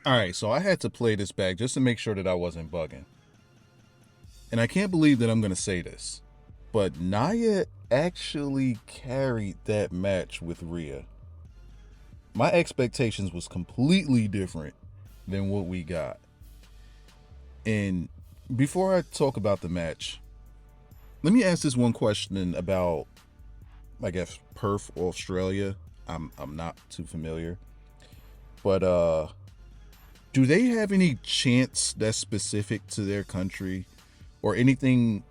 All right, so I had to play this back just to make sure that I wasn't bugging. And I can't believe that I'm going to say this, but Nia actually carried that match with Rhea. My expectations was completely different than what we got. And before I talk about the match, let me ask this one question about, I guess, Perth, Australia. I'm not too familiar. But do they have any chants that's specific to their country or anything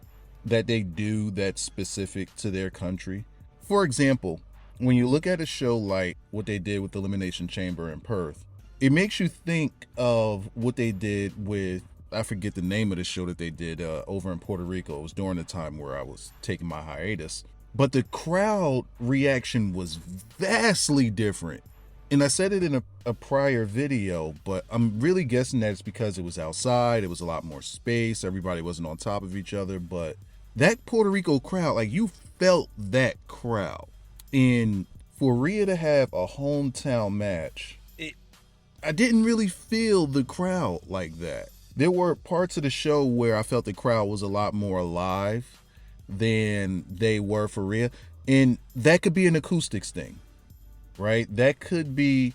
that they do that's specific to their country? For example, when you look at a show like what they did with the Elimination Chamber in Perth, it makes you think of what they did with, I forget the name of the show that they did over in Puerto Rico. It was during the time where I was taking my hiatus. But the crowd reaction was vastly different. And I said it in a prior video, but I'm really guessing that it's because it was outside. It was a lot more space. Everybody wasn't on top of each other. But that Puerto Rico crowd, like, you felt that crowd. And for Rhea to have a hometown match, I didn't really feel the crowd like that. There were parts of the show where I felt the crowd was a lot more alive than they were for Rhea. And that could be an acoustics thing, right? That could be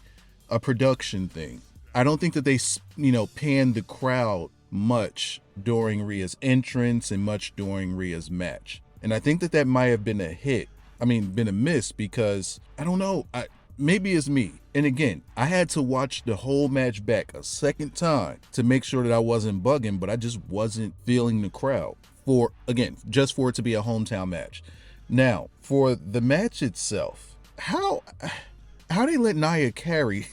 a production thing. I don't think that they, panned the crowd much during Rhea's entrance and much during Rhea's match. And I think that might have been been a miss because, I don't know, maybe it's me. And again, I had to watch the whole match back a second time to make sure that I wasn't bugging, but I just wasn't feeling the crowd just for it to be a hometown match. Now, for the match itself, how they let Nia carry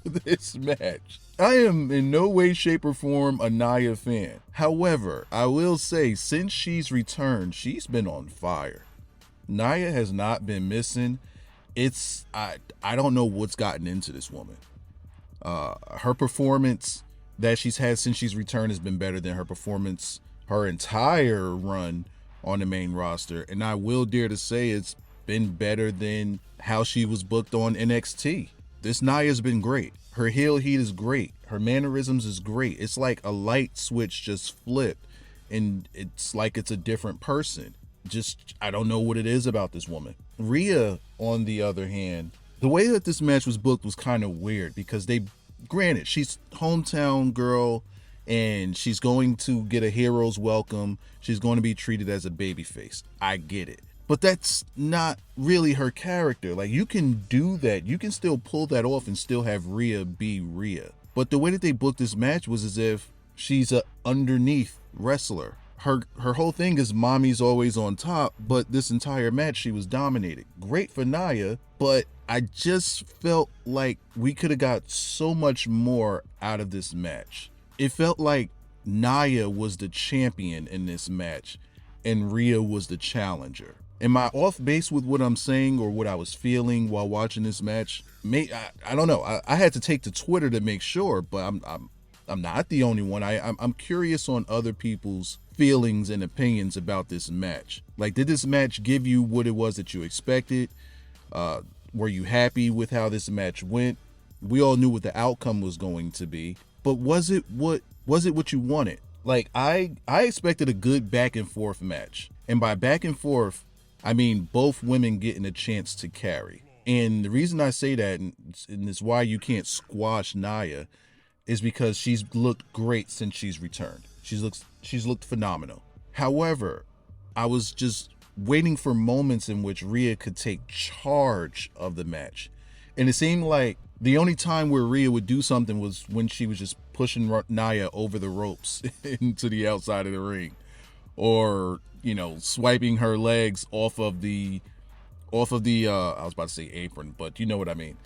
this match? I am in no way, shape, or form a Nia fan. However, I will say, since she's returned, she's been on fire. Nia has not been missing. I don't know what's gotten into this woman. Her performance that she's had since she's returned has been better than her performance her entire run on the main roster. And I will dare to say it's been better than how she was booked on NXT. This Nia's been great. Her heel heat is great. Her mannerisms is great. It's like a light switch just flipped and it's like it's a different person. I don't know what it is about this woman. Rhea, on the other hand, the way that this match was booked was kind of weird because granted, she's hometown girl and she's going to get a hero's welcome. She's going to be treated as a babyface. I get it. But that's not really her character. Like, you can do that. You can still pull that off and still have Rhea be Rhea. But the way that they booked this match was as if she's a underneath wrestler. Her whole thing is mommy's always on top, but this entire match she was dominated. Great for Nia, but I just felt like we could have got so much more out of this match. It felt like Nia was the champion in this match and Rhea was the challenger. Am I off base with what I'm saying or what I was feeling while watching this match? I don't know. I had to take to Twitter to make sure, but I'm not the only one. I'm curious on other people's feelings and opinions about this match. Like, did this match give you what it was that you expected? Were you happy with how this match went? We all knew what the outcome was going to be, but was it what you wanted? Like, I expected a good back and forth match, and by back and forth, I mean both women getting a chance to carry. And the reason I say that, and it's why you can't squash Nia, is because she's looked great since she's returned. She's looked phenomenal. However, I was just waiting for moments in which Rhea could take charge of the match. And it seemed like the only time where Rhea would do something was when she was just pushing Nia over the ropes into the outside of the ring, or, swiping her legs off of the I was about to say apron, but you know what I mean,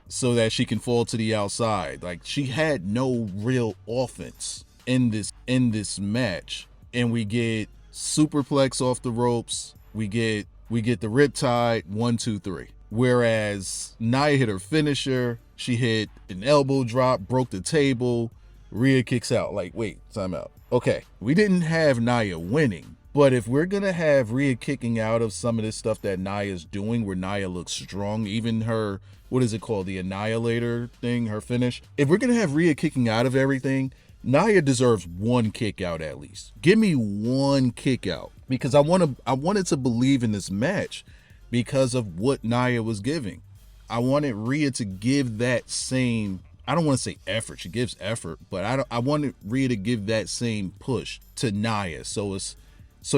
so that she can fall to the outside. Like, she had no real offense in this match. And we get superplex off the ropes. We get the riptide 1, 2, 3. Whereas Nia hit her finisher. She hit an elbow drop, broke the table. Rhea kicks out. Like, wait, time out. Okay, we didn't have Nia winning, But if we're gonna have Rhea kicking out of some of this stuff that Nia's doing, where Nia looks strong, even her, what is it called, the Annihilator thing, her finish. If we're gonna have Rhea kicking out of everything, Nia deserves one kick out at least. Give me one kick out, because I wanted to believe in this match because of what Nia was giving. I wanted Rhea to give that same, I don't want to say effort. She gives effort, but I wanted Rhea to give that same push to Nia, so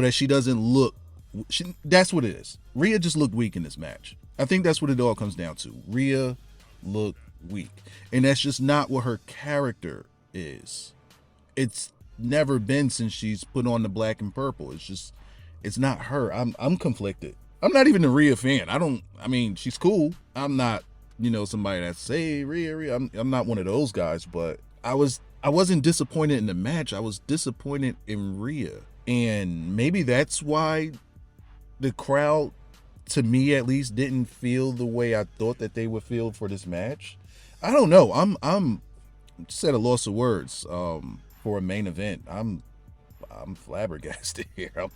that she doesn't look. That's what it is. Rhea just looked weak in this match. I think that's what it all comes down to. Rhea looked weak, and that's just not what her character is. It's never been since she's put on the black and purple. It's not her. I'm conflicted. I'm not even a Rhea fan. I mean, she's cool. I'm not, somebody that say Rhea. I'm not one of those guys, but I wasn't disappointed in the match. I was disappointed in Rhea. And maybe that's why the crowd, to me at least, didn't feel the way I thought that they would feel for this match. I don't know. I'm just at a loss of words for a main event. I'm flabbergasted here. I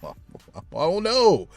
don't know.